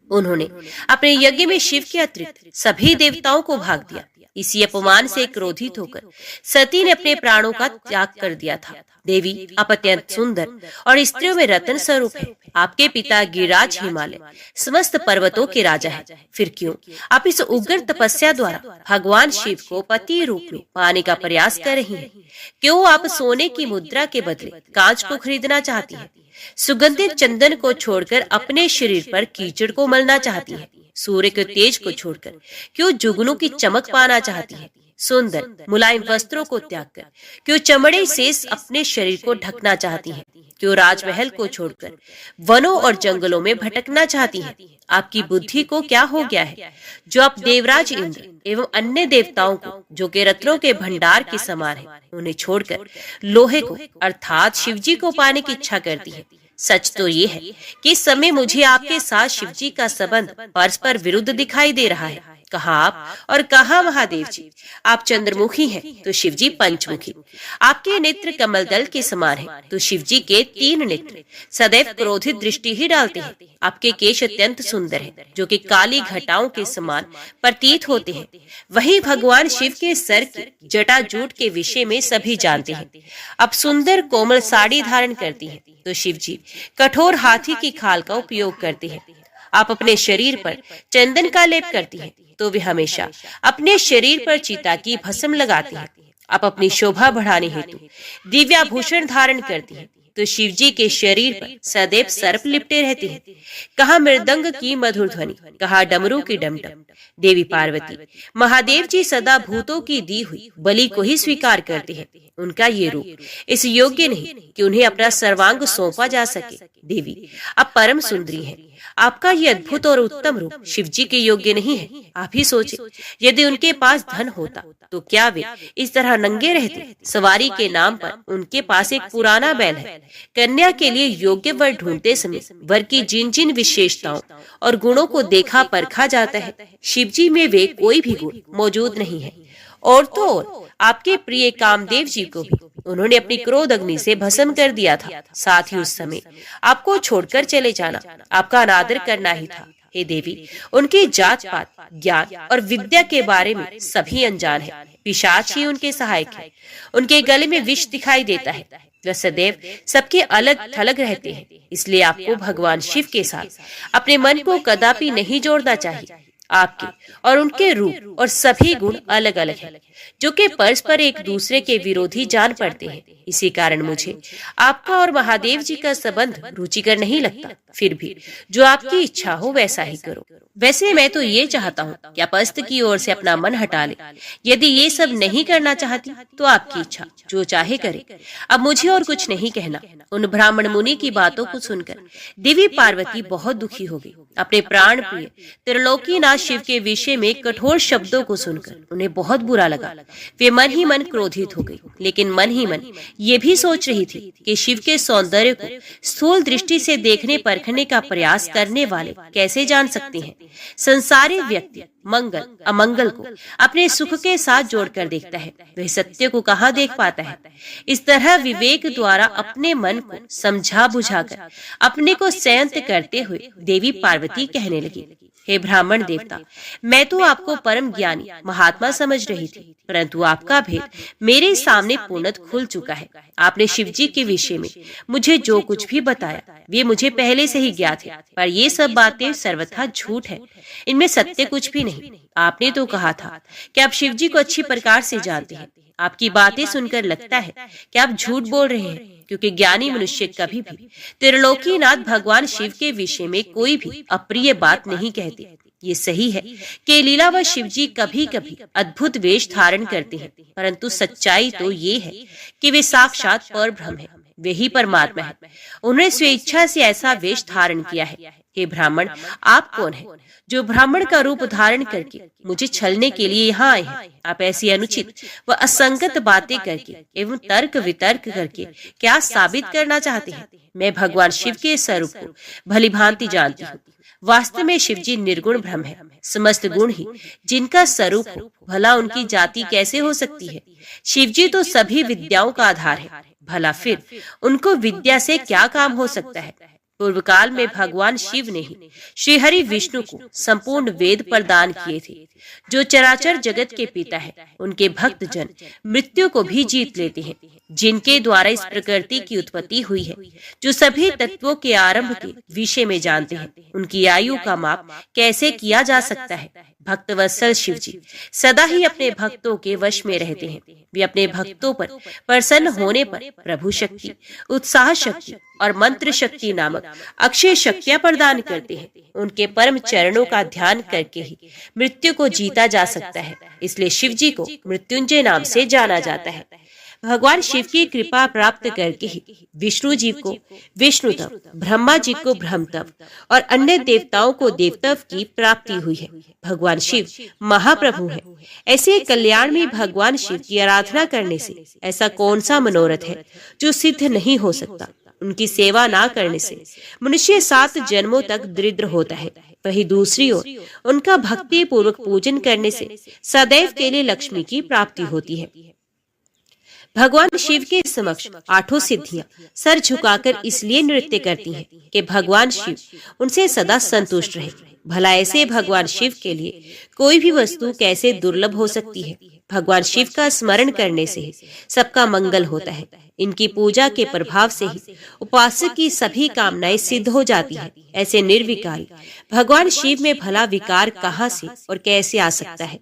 उन्होंने अपने यज्ञ में शिव के अतिरिक्त सभी देवताओं को भाग दिया। इसी अपमान से क्रोधित होकर सती ने अपने प्राणों का त्याग कर दिया था। देवी, आप अत्यंत सुंदर और स्त्रियों में रत्न स्वरूप है। आपके पिता गिरिराज हिमालय समस्त पर्वतों के राजा है। फिर क्यों आप इस उग्र तपस्या द्वारा भगवान शिव को पति रूप में पाने का प्रयास कर रही हैं? क्यों आप सोने की मुद्रा के बदले कांच को खरीदना चाहती हैं? सुगंधित चंदन को छोड़कर अपने शरीर पर कीचड़ को मलना चाहती है? सूर्य के तेज को छोड़कर क्यों जुगनू की चमक पाना चाहती है? सुंदर मुलायम वस्त्रों को त्याग कर क्यों चमड़े से अपने शरीर को ढकना चाहती हैं? क्यों राजमहल को छोड़कर वनों और जंगलों में भटकना चाहती हैं? आपकी बुद्धि को क्या हो गया है जो आप देवराज इंद्र एवं अन्य देवताओं को, जो के रत्नों के भंडार के समान है, उन्हें छोड़कर लोहे को अर्थात शिवजी को पाने की इच्छा करती है? सच तो ये है कि इस समय मुझे आपके साथ शिवजी का संबंध परस्पर विरुद्ध दिखाई दे रहा है। कहाँ आप और कहाँ महादेव जी? आप चंद्रमुखी हैं तो शिवजी पंचमुखी। आपके नेत्र कमल दल के समान हैं तो शिवजी के 3 नेत्र सदैव क्रोधित दृष्टि ही डालते हैं। आपके केश अत्यंत सुंदर हैं जो कि काली घटाओं के समान प्रतीत होते हैं। वहीं भगवान शिव के सर की जटाजूट के विषय में सभी जानते हैं। आप सुंदर कोमल साड़ी धारण करती हैं तो शिवजी कठोर हाथी की खाल का उपयोग करते हैं। आप अपने शरीर पर चंदन का लेप करती हैं तो वे हमेशा अपने शरीर पर चिता की भस्म लगाती हैं। आप अपनी शोभा बढ़ाने हेतु दिव्याभूषण धारण करती हैं तो शिवजी के शरीर पर सदैव सर्प लिपटे रहते हैं। कहाँ मृदंग की मधुर ध्वनि, कहाँ डमरू की डमडम। देवी पार्वती, महादेव जी सदा भूतों की दी हुई बलि को ही स्वीकार करते हैं। उनका ये रूप इस योग्य नहीं कि उन्हें अपना सर्वांग सौंपा जा सके। देवी, आप परम सुंदरी हैं। आपका ये अद्भुत और उत्तम रूप शिवजी के योग्य नहीं है। आप ही सोचे, यदि उनके पास धन होता तो क्या वे इस तरह नंगे रहते? सवारी के नाम पर उनके पास एक पुराना बैल है। कन्या के लिए योग्य वर ढूंढते समय वर की जिन जिन विशेषताओं और गुणों को देखा परखा जाता है, शिवजी में वे कोई भी गुण मौजूद नहीं है। और तो और आपके प्रिय कामदेव जी को भी उन्होंने अपनी क्रोध अग्नि से भस्म कर दिया था। साथ ही उस समय आपको छोड़कर चले जाना, आपका अनादर करना ही था। हे देवी, उनकी जात पात, ज्ञान और विद्या के बारे में सभी अनजान है। पिशाच ही उनके सहायक है। उनके गले में विष दिखाई देता है। वह सदैव सबके अलग थलग रहते हैं। इसलिए आपको भगवान शिव के साथ अपने मन को कदापि नहीं जोड़ना चाहिए। आपके और उनके रूप और सभी गुण अलग अलग हैं। जो कि परस्पर एक दूसरे के विरोधी जान पड़ते हैं। इसी कारण मुझे आपका और महादेव जी का संबंध रुचिकर नहीं लगता। फिर भी जो आपकी इच्छा हो वैसा ही करो। वैसे मैं तो ये चाहता हूँ कि आप अस्त की ओर से अपना मन हटा ले। यदि ये सब नहीं करना चाहती तो आपकी इच्छा, जो चाहे करे। अब मुझे और कुछ नहीं कहना। उन ब्राह्मण मुनि की बातों को सुनकर देवी पार्वती बहुत दुखी हो गई। अपने प्राण प्रिय त्रिलोकीनाथ शिव के विषय में कठोर शब्दों को सुनकर उन्हें बहुत बुरा लगा। वे मन ही मन क्रोधित हो गई, लेकिन मन ही मन ये भी सोच रही थी कि शिव के सौंदर्य को स्थूल दृष्टि से देखने परखने का प्रयास करने वाले कैसे जान सकते हैं। संसारी व्यक्ति मंगल अमंगल को अपने सुख के साथ जोड़कर देखता है, वह सत्य को कहाँ देख पाता है। इस तरह विवेक द्वारा अपने मन को समझा बुझाकर अपने को संयत करते हुए देवी पार्वती कहने लगी, हे ब्राह्मण देवता, मैं तो आपको परम ज्ञानी महात्मा समझ रही थी, परंतु आपका भेद मेरे सामने पूर्णतः खुल चुका है। आपने शिवजी के विषय में मुझे जो कुछ भी बताया वे मुझे पहले से ही ज्ञात है, पर ये सब बातें सर्वथा झूठ है, इनमें सत्य कुछ भी नहीं। आपने तो कहा था कि आप शिवजी को अच्छी प्रकार से जानते हैं। आपकी बातें सुनकर लगता है कि आप झूठ बोल रहे हैं, क्योंकि ज्ञानी मनुष्य कभी भी त्रिलोकीनाथ भगवान शिव के विषय में कोई भी अप्रिय बात नहीं कहते। ये सही है कि लीला व शिवजी कभी कभी अद्भुत वेश धारण करते हैं, परंतु सच्चाई तो ये है कि वे साक्षात परब्रह्म है, वे ही परमात्मा है। उन्होंने स्वेच्छा से ऐसा वेश धारण किया है। हे ब्राह्मण, आप कौन है जो ब्राह्मण का रूप धारण करके मुझे छलने के लिए यहाँ आए हैं? आप ऐसी अनुचित व असंगत बातें करके एवं तर्क वितर्क करके क्या साबित करना चाहते हैं? मैं भगवान शिव के स्वरूप को भली भांति जानती हूँ। वास्तव में शिवजी निर्गुण ब्रह्म है, समस्त गुण ही जिनका स्वरूप हो, भला उनकी जाति कैसे हो सकती है? शिवजी तो सभी विद्याओं का आधार है, भला फिर उनको विद्या से क्या काम हो सकता है? पूर्व काल में भगवान शिव ने ही श्री हरि विष्णु को संपूर्ण वेद प्रदान किए थे, जो चराचर जगत के पिता है। उनके भक्त जन मृत्यु को भी जीत लेते हैं, जिनके द्वारा इस प्रकृति की उत्पत्ति हुई है, जो सभी तत्वों के आरंभ के विषय में जानते हैं। उनकी आयु का माप कैसे किया जा सकता है? भक्त वत्सल शिव जी सदा ही अपने भक्तों के वश में रहते हैं। वे अपने भक्तों पर प्रसन्न होने पर प्रभु शक्ति, उत्साह शक्ति और मंत्र शक्ति नामक अक्षय शक्तियां प्रदान करते हैं। उनके परम चरणों का ध्यान करके ही मृत्यु को जीता जा सकता है, इसलिए शिव जी को मृत्युंजय नाम से जाना जाता है। भगवान शिव की कृपा प्राप्त करके ही विष्णु जी को विष्णुतव, ब्रह्मा जी को ब्रह्मतव और अन्य देवताओं को देवतव की प्राप्ति हुई है। भगवान शिव महाप्रभु है। ऐसे कल्याण में भगवान शिव की आराधना करने से ऐसा कौन सा मनोरथ है जो सिद्ध नहीं हो सकता? उनकी सेवा ना करने से मनुष्य 7 जन्मों तक दरिद्र होता है। वही दूसरी ओर उनका भक्ति पूर्वक पूजन करने से सदैव के लिए लक्ष्मी की प्राप्ति होती है। भगवान शिव के समक्ष 8 सिद्धियां सर झुकाकर इसलिए नृत्य करती हैं कि भगवान शिव उनसे सदा संतुष्ट रहे। भला ऐसे भगवान शिव के लिए कोई भी वस्तु कैसे दुर्लभ हो सकती है? भगवान शिव का स्मरण करने से ही सबका मंगल होता है। इनकी पूजा के प्रभाव से ही उपासक की सभी कामनाएं सिद्ध हो जाती है। ऐसे निर्विकारी भगवान शिव में भला विकार कहाँ से और कैसे आ सकता है?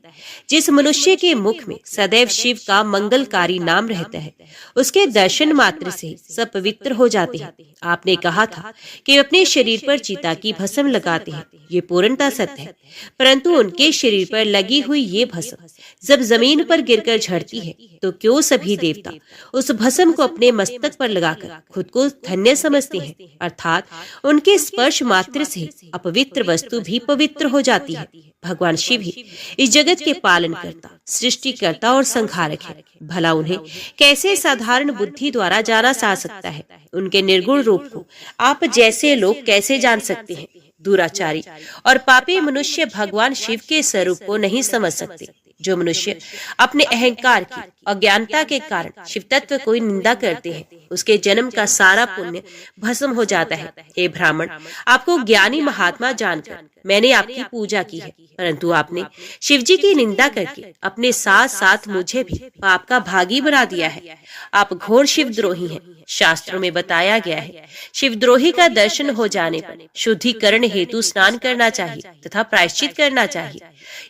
जिस मनुष्य के मुख में सदैव शिव का मंगलकारी नाम रहता है, उसके दर्शन मात्र से सब पवित्र हो जाते हैं। आपने कहा था कि अपने शरीर पर चिता की भस्म लगाते हैं, ये पूर्णतः सत्य है, परंतु उनके शरीर पर लगी हुई ये भस्म जब जमीन पर गिरकर झड़ती है तो क्यों सभी देवता उस भस्म को अपने मस्तक पर लगाकर खुद को धन्य समझते हैं? अर्थात उनके स्पर्श मात्र से अपवित्र वस्तु भी पवित्र हो जाती है। भगवान शिव ही इस जगत के पालन करता, सृष्टिकर्ता और संहारक है। भला उन्हें कैसे साधारण बुद्धि द्वारा जाना जा सकता है? उनके निर्गुण रूप को आप जैसे लोग कैसे जान सकते हैं? दुराचारी और पापी मनुष्य भगवान शिव के स्वरूप को नहीं समझ सकते। जो मनुष्य अपने अहंकार की अज्ञानता के कारण शिव तत्व को निंदा करते हैं, उसके जन्म का सारा पुण्य भस्म हो जाता है। हे ब्राह्मण, आपको ज्ञानी महात्मा जानकर मैंने आपकी पूजा की है, परंतु आपने शिवजी की निंदा करके अपने साथ साथ मुझे भी पाप का भागी बना दिया है। आप घोर शिवद्रोही हैं। शास्त्रों में बताया गया है, शिवद्रोही का दर्शन हो जाने पर शुद्धिकरण हेतु स्नान करना चाहिए तथा प्रायश्चित करना चाहिए।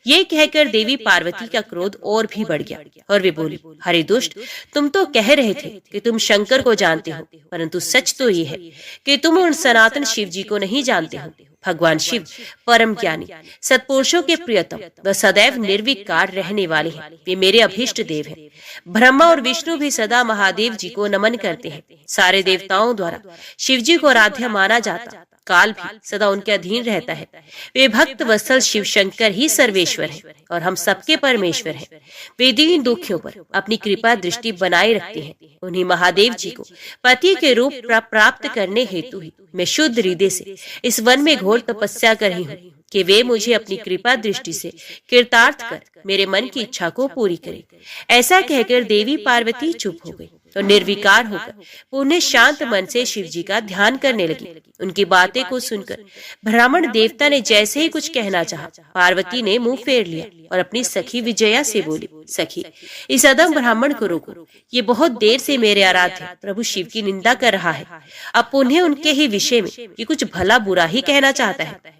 ये कहकर देवी पार्वती पार्वती का क्रोध और भी बढ़ गया और वे बोली, हरे दुष्ट, तुम तो कह रहे थे कि तुम शंकर को जानते हो, परंतु सच तो ये है कि तुम उन सनातन शिव जी को नहीं जानते हो। भगवान शिव परम ज्ञानी, सत्पुरुषों के प्रियतम व सदैव निर्विकार रहने वाले हैं। वे मेरे अभीष्ट देव हैं। ब्रह्मा और विष्णु भी सदा महादेव जी को नमन करते हैं। सारे देवताओं द्वारा शिव जी को आराध्य माना जाता, काल भी सदा उनके अधीन रहता है। वे भक्त वत्सल शिव शंकर ही सर्वेश्वर हैं और हम सबके परमेश्वर हैं। वे दीन दुखियों पर अपनी कृपा दृष्टि बनाए रखते हैं। उन्हीं महादेव जी को पति के रूप प्राप्त करने हेतु ही मैं शुद्ध हृदय से इस वन में घोर तपस्या कर रही हूँ कि वे मुझे अपनी कृपा दृष्टि से कृतार्थ कर मेरे मन की इच्छा को पूरी करे। ऐसा कहकर देवी पार्वती चुप हो गई और निर्विकार होकर पुनः शांत मन से शिव जी का ध्यान करने लगी। उनकी बातें को सुनकर ब्राह्मण देवता ने जैसे ही कुछ कहना चाहा, पार्वती ने मुंह फेर लिया और अपनी सखी विजया से बोली, सखी, इस अदम ब्राह्मण को रोको। ये बहुत देर से मेरे आराध्य प्रभु शिव की निंदा कर रहा है। अब पुनः उनके ही विषय में ये कुछ भला बुरा ही कहना चाहता है।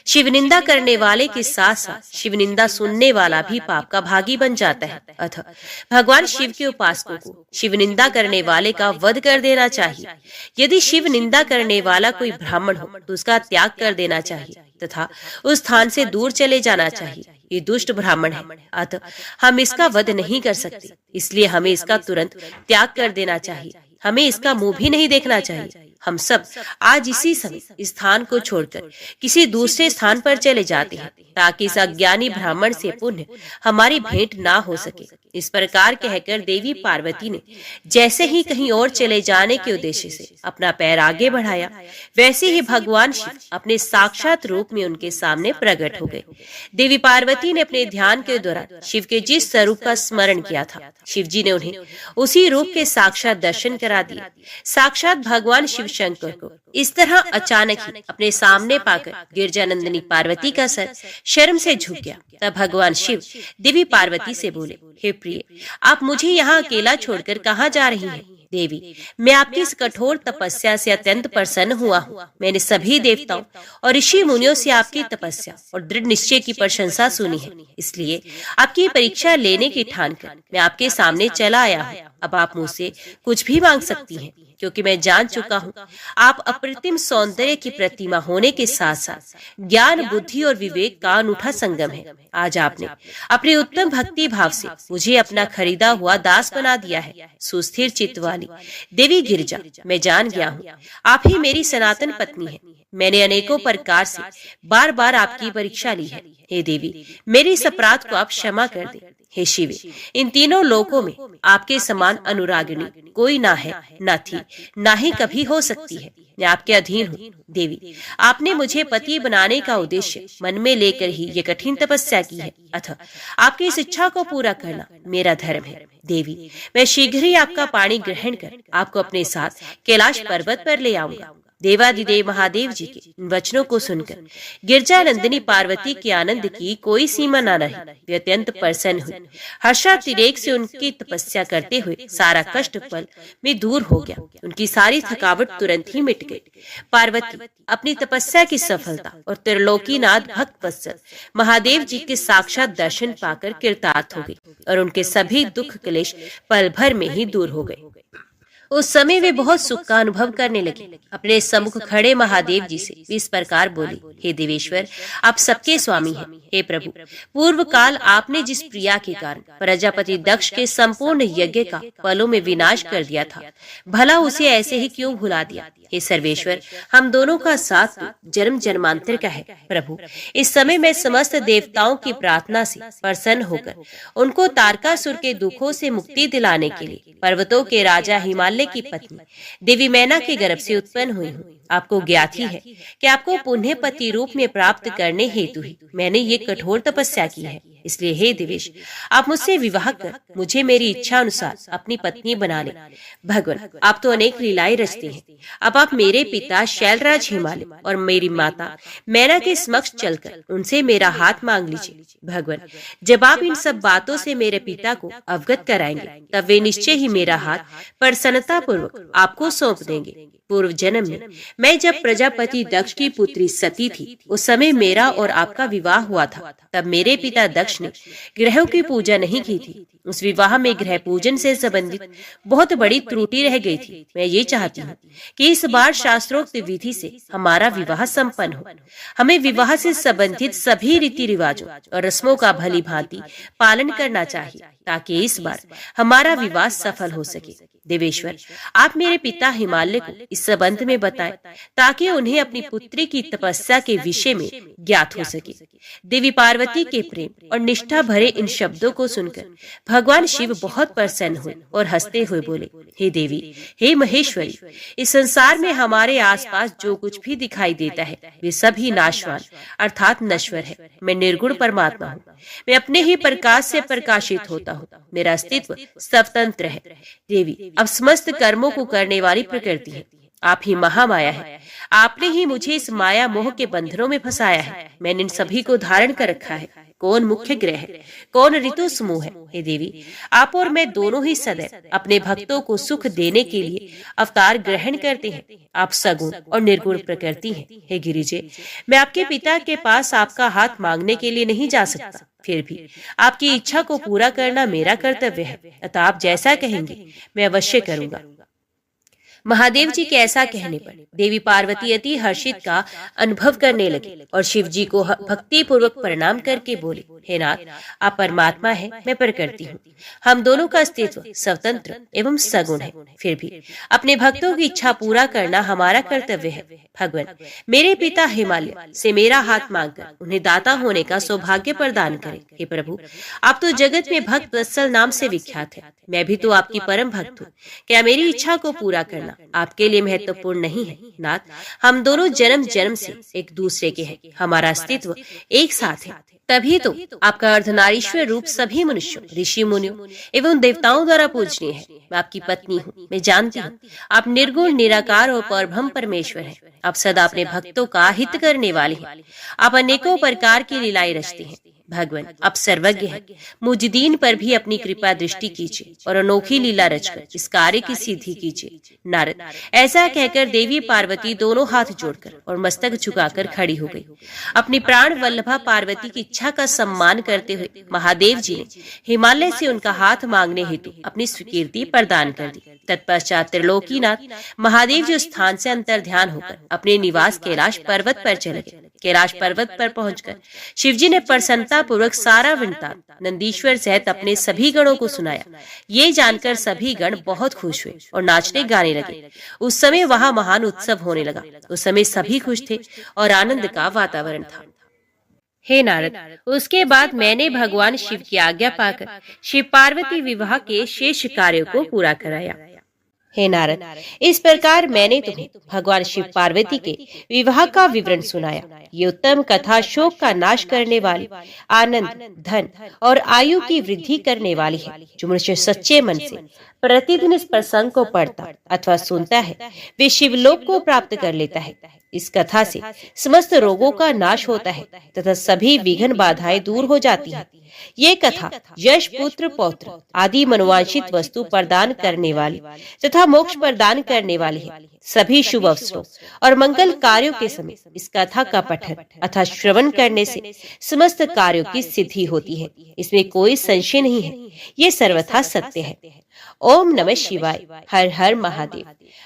शिव निंदा करने वाले के साथ साथ शिव निंदा सुनने वाला भी पाप का भागी बन जाता है। अतः भगवान शिव के उपासकों को शिव निंदा करने वाले का वध कर देना चाहिए। यदि शिव निंदा करने वाला कोई ब्राह्मण हो तो उसका त्याग कर देना चाहिए तथा उस स्थान से दूर चले जाना चाहिए। ये दुष्ट ब्राह्मण है, अतः हम इसका वध नहीं कर सकते, इसलिए हमें इसका तुरंत त्याग कर देना चाहिए। हमें इसका मुंह भी नहीं देखना चाहिए। हम सब आज इसी समय इस स्थान को छोड़कर किसी दूसरे स्थान पर चले जाते हैं ताकि इस अज्ञानी ब्राह्मण से पुनः हमारी भेंट ना हो सके। इस प्रकार कहकर देवी पार्वती ने जैसे ही कहीं और चले जाने के उद्देश्य से अपना पैर आगे बढ़ाया, वैसे ही भगवान शिव अपने साक्षात रूप में उनके सामने प्रकट हो गए। देवी पार्वती ने अपने ध्यान के दौरान शिव के जिस स्वरूप का स्मरण किया था, शिव जी ने उन्हें उसी रूप के साक्षात दर्शन करा दिए। साक्षात भगवान शिव शंकर को इस तरह अचानक ही अपने सामने पाकर गिरजानंदिनी पार्वती का सर शर्म से झुक गया। तब भगवान शिव देवी पार्वती से बोले, हे प्रिय, आप मुझे यहाँ अकेला छोड़कर कहाँ जा रही हैं? देवी, मैं आपकी इस कठोर तपस्या से अत्यंत प्रसन्न हुआ हूँ। मैंने सभी देवताओं और ऋषि मुनियों से आपकी तपस्या और दृढ़ निश्चय की प्रशंसा सुनी है, इसलिए आपकी परीक्षा लेने की ठान कर मैं आपके सामने चला आया हूँ। अब आप मुझसे कुछ भी मांग सकती हैं, क्योंकि मैं जान चुका हूँ आप अप्रतिम सौंदर्य की प्रतिमा होने के साथ साथ ज्ञान, बुद्धि और विवेक का अनूठा संगम है। आज आपने अपने उत्तम भक्ति भाव से मुझे अपना खरीदा हुआ दास बना दिया है। सुस्थिर चित्त वाली देवी गिरिजा, मैं जान गया हूँ आप ही मेरी सनातन पत्नी है। मैंने अनेकों प्रकार से बार बार आपकी परीक्षा ली है। हे देवी, मेरे इस अपराध को आप क्षमा कर दें। हे शिव, इन तीनों लोकों में आपके समान अनुरागिणी कोई ना है, ना थी, ना ही कभी हो सकती है। मैं आपके अधीन हूँ। देवी, आपने मुझे पति बनाने का उद्देश्य मन में लेकर ही ये कठिन तपस्या की है, अतः आपकी इस इच्छा को पूरा करना मेरा धर्म है। देवी, मैं शीघ्र ही आपका पाणी ग्रहण कर आपको अपने साथ कैलाश पर्वत पर ले आऊंगा। देवादिदेव महादेव जी के इन वचनों को सुनकर गिरजानंदिनी पार्वती के आनंद की कोई सीमा न रही। वे अत्यंत प्रसन्न हुई। हर्षातिरेक से उनकी तपस्या करते हुए सारा कष्ट पल में दूर हो गया। उनकी सारी थकावट तुरंत ही मिट गई। पार्वती अपनी तपस्या की सफलता और त्रिलोकीनाथ भक्त वत्सल महादेव जी के साक्षात दर्शन पाकर कृतार्थ हो गई और उनके सभी दुख क्लेश पल भर में ही दूर हो गए। उस समय वे बहुत सुख का अनुभव करने लगे। अपने सम्मुख खड़े महादेव जी से इस प्रकार बोली, हे देवेश्वर, आप सबके स्वामी हैं। हे प्रभु, पूर्व काल आपने जिस प्रिया के कारण प्रजापति दक्ष के संपूर्ण यज्ञ का पलों में विनाश कर दिया था, भला उसे ऐसे ही क्यों भुला दिया? हे सर्वेश्वर, हम दोनों का साथ तो जन्म जन्मांतर का है। प्रभु, इस समय मैं समस्त देवताओं की प्रार्थना से प्रसन्न होकर उनको तारकासुर के दुखों से मुक्ति दिलाने के लिए पर्वतों के राजा हिमालय की पत्नी देवी मैना के गर्भ से उत्पन्न हुई हूँ। आपको ज्ञात ही है कि आपको पुण्य पति रूप में प्राप्त करने हेतु ही मैंने ये कठोर तपस्या की है। इसलिए हे देवेश, आप मुझसे विवाह कर मुझे मेरी इच्छा अनुसार अपनी पत्नी बना ले। भगवान, आप तो अनेक लीलाएं रचते हैं। अब आप मेरे पिता शैलराज हिमालय और मेरी माता मैना के समक्ष चलकर उनसे मेरा हाथ मांग लीजिए। भगवान, जब आप इन सब बातों से मेरे पिता को अवगत कराएंगे, तब वे निश्चय ही मेरा हाथ प्रसन्नता प्रसन्नता पूर्वक आपको सौंप देंगे। पूर्व जन्म में मैं जब प्रजापति दक्ष की पुत्री सती थी, उस समय मेरा और आपका विवाह हुआ था। तब मेरे पिता दक्ष ने ग्रहों की पूजा नहीं की थी। उस विवाह में ग्रह पूजन से संबंधित बहुत बड़ी त्रुटि रह गई थी। मैं ये चाहती हूँ कि इस बार शास्त्रोक्त विधि से हमारा विवाह संपन्न हो। हमें विवाह से संबंधित सभी रीति रिवाजों और रस्मों का भली भांति पालन करना चाहिए, ताकि इस बार हमारा विवाह सफल हो सके। देवेश्वर, आप मेरे पिता हिमालय को इस संबंध में बताएं, ताकि उन्हें अपनी पुत्री की तपस्या के विषय में ज्ञात हो सके। देवी पार्वती के प्रेम और निष्ठा भरे इन शब्दों को सुनकर भगवान शिव बहुत प्रसन्न हुए और हंसते हुए बोले, हे देवी, हे महेश्वरी, इस संसार में हमारे आसपास जो कुछ भी दिखाई देता है वे सभी नाशवान अर्थात नश्वर है। मैं निर्गुण परमात्मा हूँ। मैं अपने ही प्रकाश से प्रकाशित होता हूँ। मेरा अस्तित्व स्वतंत्र है। देवी, अब समस्त कर्मों को करने वाली प्रकृति है। आप ही महामाया है। आपने ही मुझे इस माया मोह के बंधनों में फंसाया है। मैंने इन सभी को धारण कर रखा है। कौन मुख्य ग्रह है, कौन ऋतु समूह है। हे देवी, आप और मैं दोनों ही सदैव अपने भक्तों को सुख देने के लिए अवतार ग्रहण करते हैं। आप सगुण और निर्गुण प्रकृति हैं। हे गिरिजे, मैं आपके पिता के पास आपका हाथ मांगने के लिए नहीं जा सकता, फिर भी आपकी इच्छा को पूरा करना मेरा कर्तव्य है। अतः आप जैसा कहेंगे मैं अवश्य करूंगा। महादेव जी के ऐसा कहने पर देवी पार्वती अति हर्षित का अनुभव करने लगे और शिव जी को भक्ति पूर्वक प्रणाम करके बोले, हे नाथ, आप परमात्मा है, मैं प्रकृति हूँ। हम दोनों का अस्तित्व स्वतंत्र एवं सगुण है। फिर भी अपने भक्तों की इच्छा पूरा करना हमारा कर्तव्य है। भगवान, मेरे पिता हिमालय से मेरा हाथ मांगकर उन्हें दाता होने का सौभाग्य प्रदान करें। हे प्रभु, आप तो जगत में भक्त वत्सल नाम से विख्यात है। मैं भी तो आपकी परम भक्त हूँ। क्या मेरी इच्छा को पूरा करना आपके लिए महत्वपूर्ण नहीं है? नाथ, हम दोनों जन्म जन्म से एक दूसरे के हैं। हमारा अस्तित्व एक साथ है। तभी तो आपका अर्धनारीश्वर रूप सभी मनुष्यों, ऋषि मुनियों एवं देवताओं द्वारा पूजनीय है। मैं आपकी पत्नी हूँ। मैं जानती हूँ आप निर्गुण, निराकार और परब्रह्म परमेश्वर हैं। आप सदा अपने भक्तों का हित करने वाले हैं। आप अनेकों प्रकार की लीलाएं रचते हैं। भगवान, आप सर्वज्ञ हैं। मुझ दीन पर भी अपनी कृपा दृष्टि कीजिए और अनोखी लीला रचकर इस कार्य की सिद्धि कीजिए। नारद, ऐसा कहकर देवी पार्वती दोनों हाथ जोड़कर और मस्तक झुकाकर खड़ी हो गई। अपनी प्राण वल्लभा पार्वती की इच्छा का सम्मान करते हुए महादेव जी ने हिमालय से उनका हाथ मांगने हेतु अपनी स्वीकृति प्रदान कर दी। तत्पश्चात त्रिलोकीनाथ महादेव जी स्थान से अंतर ध्यान होकर अपने निवास कैलाश पर्वत पर चले गए। कैलाश पर्वत पर पहुंचकर शिवजी ने प्रसन्नता पूर्वक सारा वृत्तांत नंदीश्वर सहित अपने सभी गणों को सुनाया। ये जानकर सभी गण बहुत खुश हुए और नाचने गाने लगे। उस समय वहां महान उत्सव होने लगा। उस समय सभी खुश थे और आनंद का वातावरण था। हे नारद, उसके बाद मैंने भगवान शिव की आज्ञा पाकर शिव पार्वती विवाह के शेष कार्यों को पूरा कराया। हे नारद, इस प्रकार मैंने तुम्हें भगवान शिव पार्वती के विवाह का विवरण सुनाया। ये उत्तम कथा शोक का नाश करने वाली, आनंद, धन और आयु की वृद्धि करने वाली है। जो मनुष्य सच्चे मन से प्रतिदिन इस प्रसंग को पढ़ता अथवा सुनता है, वे शिवलोक को प्राप्त कर लेता है। इस कथा से समस्त रोगों का नाश होता है तथा सभी विघ्न बाधाएं दूर हो जाती हैं। ये कथा यश, पुत्र, पौत्र आदि मनोवांछित वस्तु प्रदान करने वाली तथा मोक्ष प्रदान करने वाली है। सभी शुभ अवसरों और मंगल कार्यों के समय इस कथा का पठन अथवा श्रवण करने से समस्त कार्यों की सिद्धि होती है। इसमें कोई संशय नहीं है। ये सर्वथा सत्य है। ओम नमः शिवाय। हर हर महादेव।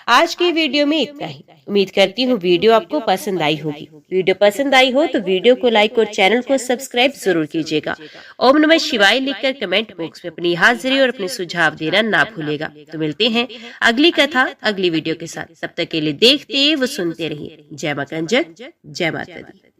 आज की वीडियो में इतना ही। उम्मीद करती हूँ वीडियो आपको पसंद आई होगी। वीडियो पसंद आई हो तो वीडियो को लाइक और चैनल को सब्सक्राइब जरूर कीजिएगा। ओम नमः शिवाय लिखकर कमेंट बॉक्स में अपनी हाजिरी और अपने सुझाव देना ना भूलेगा। तो मिलते हैं अगली कथा अगली वीडियो के साथ। तब तक के लिए देखते व सुनते रहिए। जय मां कंजक, जय माता दी।